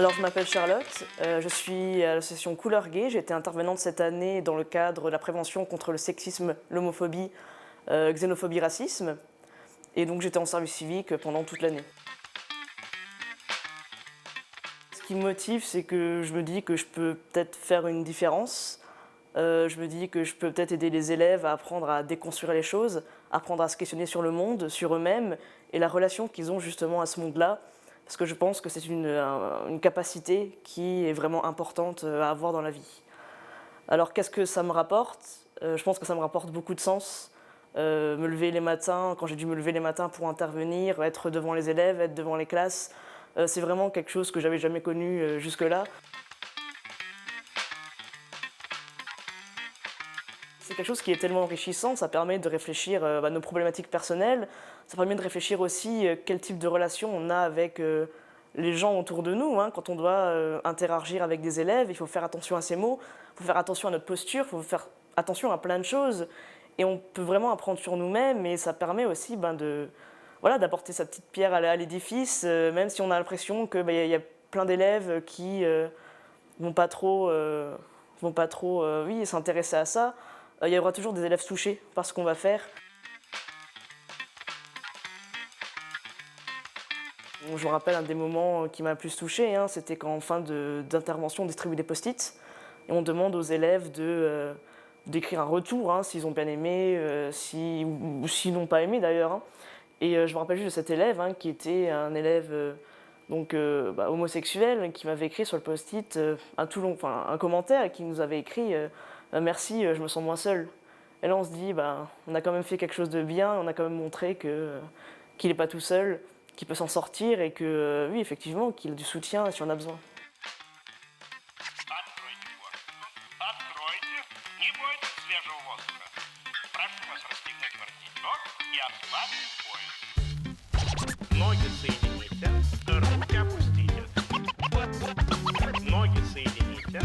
Alors, je m'appelle Charlotte, je suis à l'association Couleur Gay. J'ai été intervenante cette année dans le cadre de la prévention contre le sexisme, l'homophobie, xénophobie, racisme. Et donc, j'étais en service civique pendant toute l'année. Ce qui me motive, c'est que je me dis que je peux peut-être faire une différence. Je me dis que je peux peut-être aider les élèves à apprendre à déconstruire les choses, apprendre à se questionner sur le monde, sur eux-mêmes et la relation qu'ils ont justement à ce monde-là. Parce que je pense que c'est une capacité qui est vraiment importante à avoir dans la vie. Alors qu'est-ce que ça me rapporte? Je pense que ça me rapporte beaucoup de sens. Me lever les matins, quand j'ai dû me lever les matins pour intervenir, être devant les élèves, être devant les classes, c'est vraiment quelque chose que j'avais jamais connu jusque-là. C'est quelque chose qui est tellement enrichissant, ça permet de réfléchir à nos problématiques personnelles, ça permet de réfléchir aussi quel type de relation on a avec les gens autour de nous. Hein. Quand on doit interagir avec des élèves, il faut faire attention à ses mots, il faut faire attention à notre posture, il faut faire attention à plein de choses. Et on peut vraiment apprendre sur nous-mêmes et ça permet aussi voilà, d'apporter sa petite pierre à l'édifice, même si on a l'impression qu'il y a plein d'élèves qui vont pas trop, oui, s'intéresser à ça. Il y aura toujours des élèves touchés par ce qu'on va faire. Je me rappelle un des moments qui m'a le plus touchée, hein, c'était quand en fin d'intervention on distribue des post-it et on demande aux élèves d'écrire un retour, hein, s'ils ont bien aimé, ou s'ils n'ont pas aimé d'ailleurs. Hein. Et je me rappelle juste de cet élève hein, qui était un élève homosexuel qui m'avait écrit sur le post-it un commentaire et qui nous avait écrit merci, je me sens moins seul. Et là on se dit on a quand même fait quelque chose de bien, on a quand même montré qu'il n'est pas tout seul, qu'il peut s'en sortir et que oui effectivement qu'il a du soutien si on a besoin. Откройте. Не бойтесь свежего воздуха. Прошу вас расстегнуть воротничок и ослабить пояс. Ноги соедините, руки опустите. Ноги соедините,